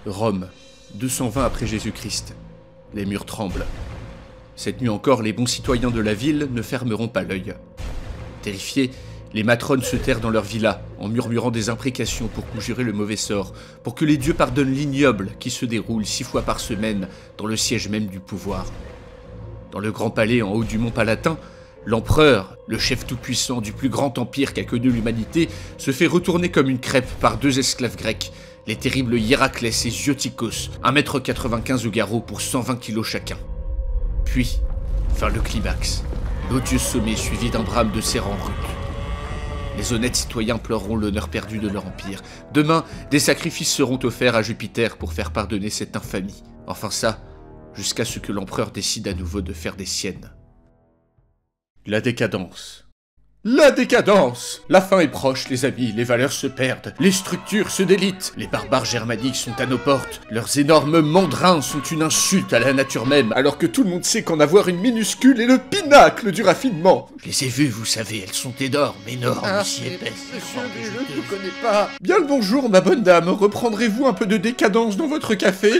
Rome, 220 après Jésus-Christ. Les murs tremblent. Cette nuit encore, les bons citoyens de la ville ne fermeront pas l'œil. Terrifiés, les matrones se terrent dans leur villa, en murmurant des imprécations pour conjurer le mauvais sort, pour que les dieux pardonnent l'ignoble qui se déroule 6 fois par semaine dans le siège même du pouvoir. Dans le grand palais en haut du mont Palatin, l'empereur, le chef tout-puissant du plus grand empire qu'a connu l'humanité, se fait retourner comme une crêpe par 2 esclaves grecs, les terribles Héraclès et Ziotikos, 1,95 m au garrot pour 120 kg chacun. Puis, vint le climax, l'odieux sommet suivi d'un brame de serrans rudes. Les honnêtes citoyens pleureront l'honneur perdu de leur empire. Demain, des sacrifices seront offerts à Jupiter pour faire pardonner cette infamie. Enfin ça, jusqu'à ce que l'empereur décide à nouveau de faire des siennes. La décadence. La décadence! La fin est proche, les amis, les valeurs se perdent, les structures se délitent, les barbares germaniques sont à nos portes, leurs énormes mandrins sont une insulte à la nature même, alors que tout le monde sait qu'en avoir une minuscule est le pinacle du raffinement. Je les ai vues, vous savez, elles sont énormes, si épaisses. Monsieur, je ne connais pas. Bien le bonjour, ma bonne dame, reprendrez-vous un peu de décadence dans votre café?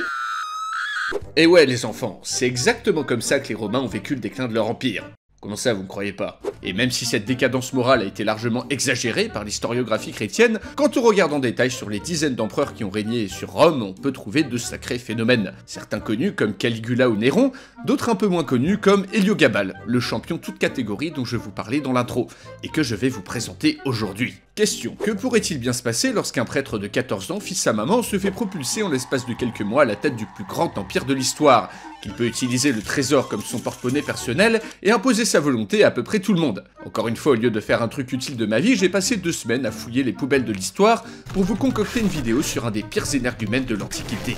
Et ouais, les enfants, c'est exactement comme ça que les Romains ont vécu le déclin de leur empire. Comment ça, vous ne croyez pas? Et même si cette décadence morale a été largement exagérée par l'historiographie chrétienne, quand on regarde en détail sur les dizaines d'empereurs qui ont régné sur Rome, on peut trouver de sacrés phénomènes. Certains connus comme Caligula ou Néron, d'autres un peu moins connus comme Héliogabale, le champion toute catégorie dont je vous parlais dans l'intro, et que je vais vous présenter aujourd'hui. Question, que pourrait-il bien se passer lorsqu'un prêtre de 14 ans, fils à maman, se fait propulser en l'espace de quelques mois à la tête du plus grand empire de l'histoire, qu'il peut utiliser le trésor comme son porte-monnaie personnel et imposer sa volonté à peu près tout le monde. Encore une fois, au lieu de faire un truc utile de ma vie, j'ai passé 2 semaines à fouiller les poubelles de l'histoire pour vous concocter une vidéo sur un des pires énergumènes de l'Antiquité.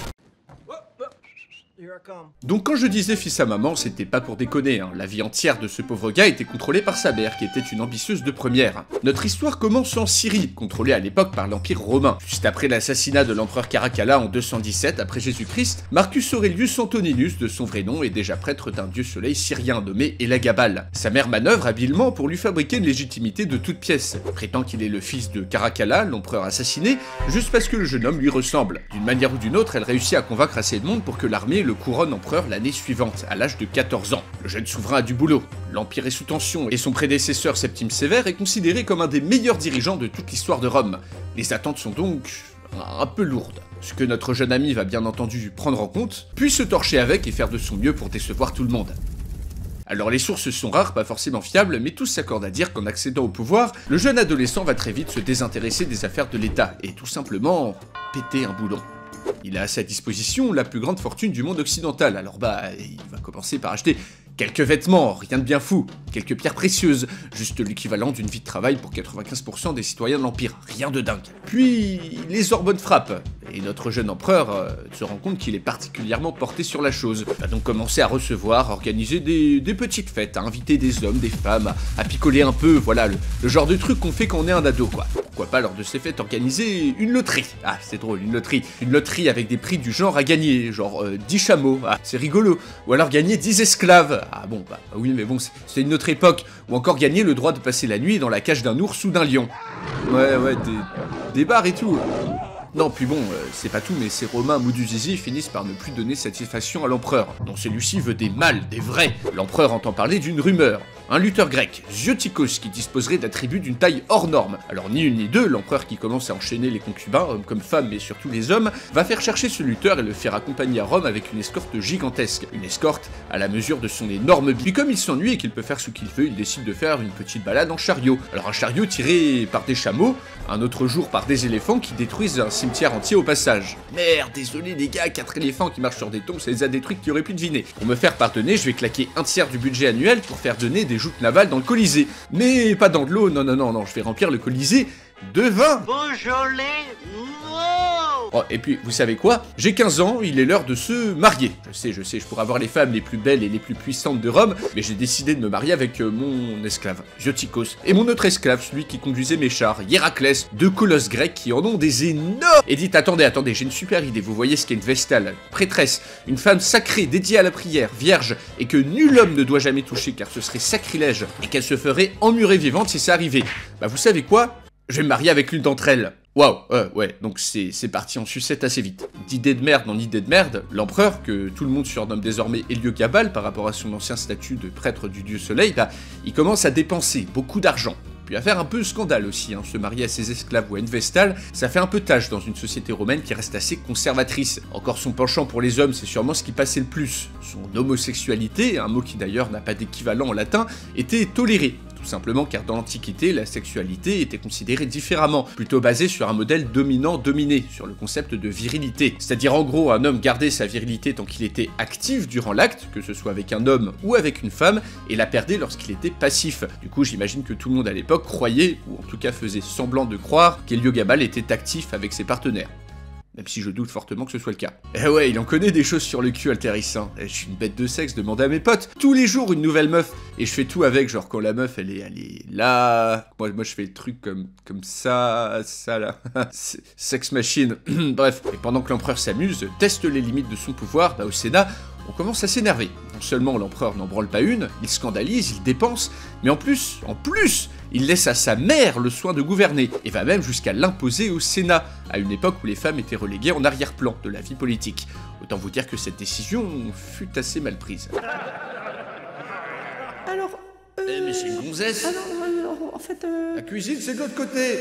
Donc quand je disais fils à maman, c'était pas pour déconner, hein. La vie entière de ce pauvre gars était contrôlée par sa mère, qui était une ambitieuse de première. Notre histoire commence en Syrie, contrôlée à l'époque par l'Empire romain. Juste après l'assassinat de l'empereur Caracalla en 217 après Jésus-Christ, Marcus Aurelius Antoninus, de son vrai nom, est déjà prêtre d'un dieu soleil syrien nommé Élagabal. Sa mère manœuvre habilement pour lui fabriquer une légitimité de toute pièce, prétend qu'il est le fils de Caracalla, l'empereur assassiné, juste parce que le jeune homme lui ressemble. D'une manière ou d'une autre, elle réussit à convaincre assez de monde pour que l'armée le couronne empereur l'année suivante, à l'âge de 14 ans. Le jeune souverain a du boulot, l'empire est sous tension, et son prédécesseur Septime Sévère est considéré comme un des meilleurs dirigeants de toute l'histoire de Rome. Les attentes sont donc un peu lourdes, ce que notre jeune ami va bien entendu prendre en compte, puis se torcher avec et faire de son mieux pour décevoir tout le monde. Alors les sources sont rares, pas forcément fiables, mais tous s'accordent à dire qu'en accédant au pouvoir, le jeune adolescent va très vite se désintéresser des affaires de l'État, et tout simplement péter un boulon. Il a à sa disposition la plus grande fortune du monde occidental, alors il va commencer par acheter quelques vêtements, rien de bien fou, quelques pierres précieuses, juste l'équivalent d'une vie de travail pour 95% des citoyens de l'Empire, rien de dingue. Puis les hormones frappent, et notre jeune empereur se rend compte qu'il est particulièrement porté sur la chose. Il va donc commencer à recevoir, à organiser des petites fêtes, à inviter des hommes, des femmes, à picoler un peu, voilà, le genre de truc qu'on fait quand on est un ado, quoi. Pourquoi pas lors de ces fêtes organiser une loterie? Ah, c'est drôle, une loterie avec des prix du genre à gagner, genre 10 chameaux, ah, c'est rigolo, ou alors gagner 10 esclaves, ah bon, oui, mais bon, c'est une autre époque, ou encore gagner le droit de passer la nuit dans la cage d'un ours ou d'un lion. Ouais, des bars et tout. Non, puis bon, c'est pas tout, mais ces Romains mou du zizi finissent par ne plus donner satisfaction à l'empereur, dont celui-ci veut des mâles, des vrais. L'empereur entend parler d'une rumeur. Un lutteur grec, Ziotikos, qui disposerait d'attributs d'une taille hors norme. Alors ni une ni deux, l'empereur qui commence à enchaîner les concubins, hommes comme femmes, mais surtout les hommes, va faire chercher ce lutteur et le faire accompagner à Rome avec une escorte gigantesque. Une escorte à la mesure de son énorme bille. Puis comme il s'ennuie et qu'il peut faire ce qu'il veut, il décide de faire une petite balade en chariot. Alors un chariot tiré par des chameaux, un autre jour par des éléphants qui détruisent un cimetière entier au passage. Merde, désolé les gars, 4 éléphants qui marchent sur des tombes, ça les a détruits qui auraient pu deviner. Pour me faire pardonner, je vais claquer un tiers du budget annuel pour faire donner des joutes navales dans le Colisée. Mais pas dans de l'eau, non, je vais remplir le Colisée de vin. Beaujolais, non. Oh, et puis, vous savez quoi? J'ai 15 ans, il est l'heure de se marier. Je sais, je pourrais avoir les femmes les plus belles et les plus puissantes de Rome, mais j'ai décidé de me marier avec mon esclave, Ziotikos, et mon autre esclave, celui qui conduisait mes chars, Héraclès, 2 colosses grecs qui en ont des énormes... Et dites, attendez, j'ai une super idée, vous voyez ce qu'est une Vestale, prêtresse, une femme sacrée, dédiée à la prière, vierge, et que nul homme ne doit jamais toucher car ce serait sacrilège, et qu'elle se ferait emmurer vivante si ça arrivait. Bah vous savez quoi? Je vais me marier avec l'une d'entre elles. Waouh, ouais, donc c'est parti en sucette assez vite. D'idée de merde en idée de merde, l'empereur, que tout le monde surnomme désormais Héliogabal par rapport à son ancien statut de prêtre du dieu soleil, bah, il commence à dépenser beaucoup d'argent. Puis à faire un peu scandale aussi, se marier à ses esclaves ou à une vestale, ça fait un peu tâche dans une société romaine qui reste assez conservatrice. Encore son penchant pour les hommes, c'est sûrement ce qui passait le plus. Son homosexualité, un mot qui d'ailleurs n'a pas d'équivalent en latin, était tolérée. Tout simplement car dans l'Antiquité, la sexualité était considérée différemment, plutôt basée sur un modèle dominant-dominé, sur le concept de virilité. C'est-à-dire en gros, un homme gardait sa virilité tant qu'il était actif durant l'acte, que ce soit avec un homme ou avec une femme, et la perdait lorsqu'il était passif. Du coup, j'imagine que tout le monde à l'époque croyait, ou en tout cas faisait semblant de croire, qu'Héliogabal était actif avec ses partenaires. Même si je doute fortement que ce soit le cas. Eh ouais, il en connaît des choses sur le cul, Alteris, hein. Je suis une bête de sexe, demandez à mes potes. Tous les jours, une nouvelle meuf. Et je fais tout avec, genre quand la meuf, elle est là... Moi, je fais le truc comme ça là. Sex machine. Bref. Et pendant que l'empereur s'amuse, teste les limites de son pouvoir, bah au Sénat, on commence à s'énerver. Non seulement l'empereur n'en branle pas une, il scandalise, il dépense, mais en plus, il laisse à sa mère le soin de gouverner, et va même jusqu'à l'imposer au Sénat, à une époque où les femmes étaient reléguées en arrière-plan de la vie politique. Autant vous dire que cette décision fut assez mal prise. Alors, mais c'est une gonzesse. Ah non, en fait, La cuisine, c'est de l'autre côté.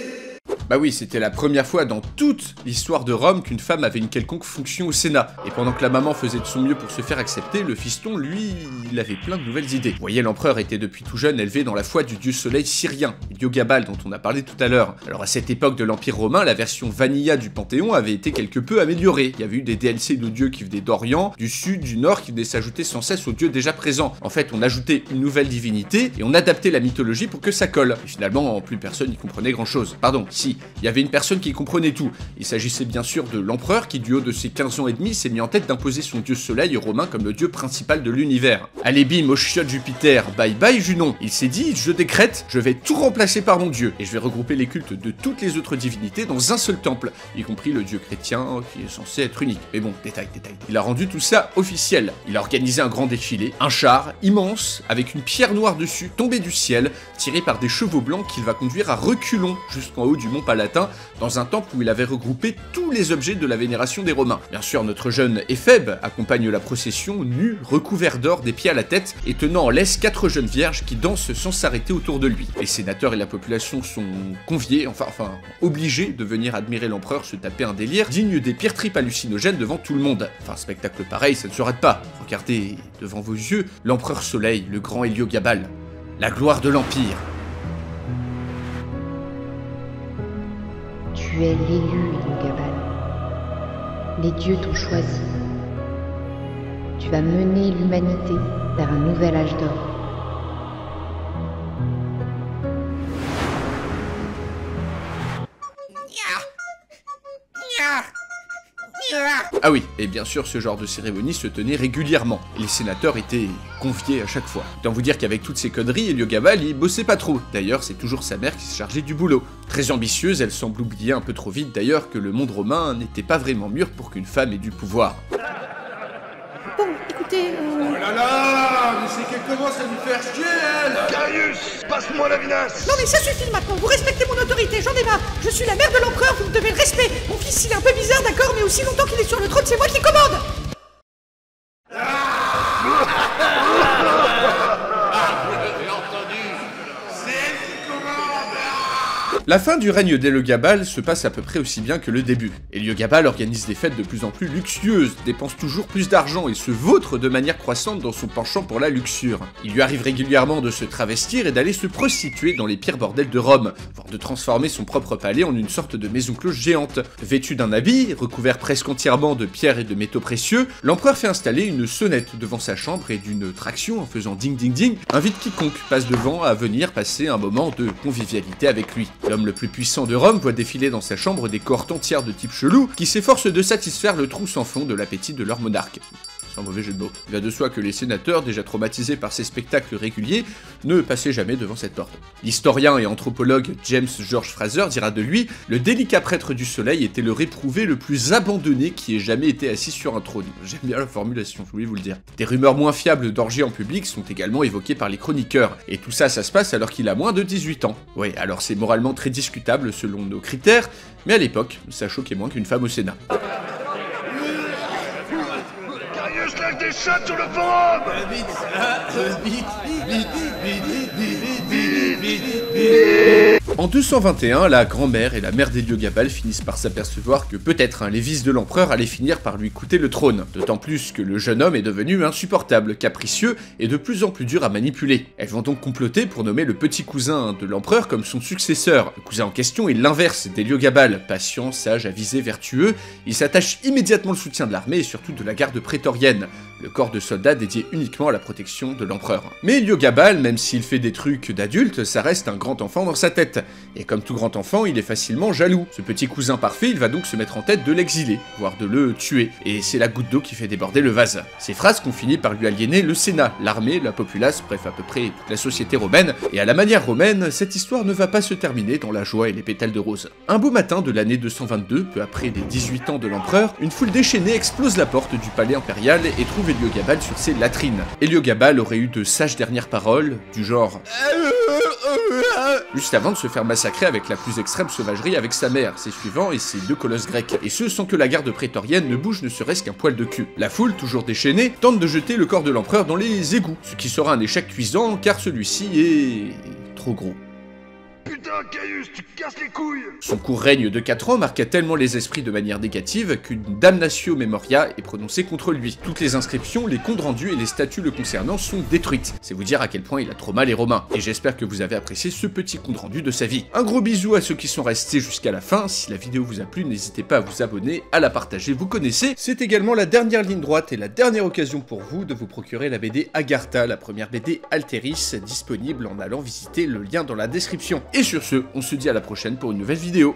Bah oui, c'était la première fois dans toute l'histoire de Rome qu'une femme avait une quelconque fonction au Sénat. Et pendant que la maman faisait de son mieux pour se faire accepter, le fiston, lui, il avait plein de nouvelles idées. Vous voyez, l'empereur était depuis tout jeune élevé dans la foi du dieu soleil syrien, Héliogabal, dont on a parlé tout à l'heure. Alors à cette époque de l'Empire romain, la version vanilla du Panthéon avait été quelque peu améliorée. Il y avait eu des DLC de dieux qui venaient d'Orient, du Sud, du Nord, qui venaient s'ajouter sans cesse aux dieux déjà présents. En fait, on ajoutait une nouvelle divinité, et on adaptait la mythologie pour que ça colle. Et finalement, plus personne n'y comprenait grand chose. Pardon, si, il y avait une personne qui comprenait tout. Il s'agissait bien sûr de l'empereur qui, du haut de ses 15 ans et demi, s'est mis en tête d'imposer son dieu soleil aux Romains comme le dieu principal de l'univers. Allez bim, au chiotte Jupiter, bye bye Junon. Il s'est dit, je décrète, je vais tout remplacer par mon dieu, et je vais regrouper les cultes de toutes les autres divinités dans un seul temple, y compris le dieu chrétien, qui est censé être unique. Mais bon, détail. Il a rendu tout ça officiel. Il a organisé un grand défilé, un char immense, avec une pierre noire dessus, tombée du ciel, tirée par des chevaux blancs qu'il va conduire à reculons jusqu'en haut du mont Palatin, dans un temple où il avait regroupé tous les objets de la vénération des Romains. Bien sûr, notre jeune Éphèbe accompagne la procession, nu, recouvert d'or des pieds à la tête, et tenant en laisse 4 jeunes vierges qui dansent sans s'arrêter autour de lui. Les sénateurs et la population sont conviés, enfin obligés de venir admirer l'empereur se taper un délire digne des pires tripes hallucinogènes devant tout le monde. Enfin, spectacle pareil, ça ne s'arrête pas. Regardez devant vos yeux l'empereur soleil, le grand Héliogabal, la gloire de l'Empire. Tu es l'élu, Héliogabal. Les dieux t'ont choisi. Tu vas mener l'humanité vers un nouvel âge d'or. Ah oui, et bien sûr, ce genre de cérémonie se tenait régulièrement, et les sénateurs étaient conviés à chaque fois. Autant vous dire qu'avec toutes ces conneries, Héliogabal, il bossait pas trop. D'ailleurs, c'est toujours sa mère qui se chargeait du boulot. Très ambitieuse, elle semble oublier un peu trop vite d'ailleurs que le monde romain n'était pas vraiment mûr pour qu'une femme ait du pouvoir. bon, écoutez, Oh là là, mais c'est qu'elle commence à nous faire chier, elle! Carius, passe-moi la vinasse. non mais ça suffit maintenant, vous respectez mon autorité, j'en ai marre. Je suis la mère de l'empereur, vous me devez le respect. Mon fils, il est un peu bizarre, d'accord, mais aussi longtemps qu'il est sur le trône, c'est moi qui commande. La fin du règne d'Héliogabal se passe à peu près aussi bien que le début. Héliogabal organise des fêtes de plus en plus luxueuses, dépense toujours plus d'argent et se vautre de manière croissante dans son penchant pour la luxure. Il lui arrive régulièrement de se travestir et d'aller se prostituer dans les pires bordels de Rome, voire de transformer son propre palais en une sorte de maison cloche géante. Vêtu d'un habit, recouvert presque entièrement de pierres et de métaux précieux, l'empereur fait installer une sonnette devant sa chambre et d'une traction en faisant ding ding ding, invite quiconque passe devant à venir passer un moment de convivialité avec lui. L'homme le plus puissant de Rome voit défiler dans sa chambre des cohortes entières de types chelous qui s'efforcent de satisfaire le trou sans fond de l'appétit de leur monarque. sans mauvais jeu de mots. Il va de soi que les sénateurs, déjà traumatisés par ces spectacles réguliers, ne passaient jamais devant cette porte. L'historien et anthropologue James George Fraser dira de lui « Le délicat prêtre du soleil était le réprouvé le plus abandonné qui ait jamais été assis sur un trône ». J'aime bien la formulation, je voulais vous le dire. Des rumeurs moins fiables d'orgies en public sont également évoquées par les chroniqueurs, et tout ça, ça se passe alors qu'il a moins de 18 ans. Ouais, alors c'est moralement très discutable selon nos critères, mais à l'époque, ça choquait moins qu'une femme au Sénat. Carius lâche des shots sur le forum. En 221, la grand-mère et la mère d'Héliogabal finissent par s'apercevoir que peut-être les vices de l'empereur allaient finir par lui coûter le trône, d'autant plus que le jeune homme est devenu insupportable, capricieux et de plus en plus dur à manipuler. Elles vont donc comploter pour nommer le petit cousin de l'empereur comme son successeur. Le cousin en question est l'inverse d'Héliogabal, patient, sage, avisé, vertueux, il s'attache immédiatement le soutien de l'armée et surtout de la garde prétorienne, le corps de soldats dédié uniquement à la protection de l'empereur. Mais Héliogabal, même s'il fait des trucs d'adulte, ça reste un grand enfant dans sa tête. Et comme tout grand enfant, il est facilement jaloux. Ce petit cousin parfait, il va donc se mettre en tête de l'exiler, voire de le tuer. Et c'est la goutte d'eau qui fait déborder le vase. Ces phrases qu'on finit par lui aliéner le Sénat, l'armée, la populace, bref à peu près toute la société romaine. Et à la manière romaine, cette histoire ne va pas se terminer dans la joie et les pétales de rose. Un beau matin de l'année 222, peu après les 18 ans de l'empereur, une foule déchaînée explose la porte du palais impérial et trouve Héliogabal sur ses latrines. Héliogabal aurait eu de sages dernières paroles, du genre juste avant de se faire massacrer avec la plus extrême sauvagerie avec sa mère, ses suivants et ses 2 colosses grecs, et ce sans que la garde prétorienne ne bouge ne serait-ce qu'un poil de cul. La foule, toujours déchaînée, tente de jeter le corps de l'empereur dans les égouts, ce qui sera un échec cuisant car celui-ci est trop gros. Putain, Caius, tu casses les couilles. Son court règne de 4 ans marqua tellement les esprits de manière négative qu'une damnatio memoria est prononcée contre lui. Toutes les inscriptions, les comptes rendus et les statues le concernant sont détruites. C'est vous dire à quel point il a trop mal les Romains. Et j'espère que vous avez apprécié ce petit compte rendu de sa vie. Un gros bisou à ceux qui sont restés jusqu'à la fin. Si la vidéo vous a plu, n'hésitez pas à vous abonner, à la partager, vous connaissez. C'est également la dernière ligne droite et la dernière occasion pour vous de vous procurer la BD Agartha, la première BD Alteris, disponible en allant visiter le lien dans la description. Et sur ce, on se dit à la prochaine pour une nouvelle vidéo.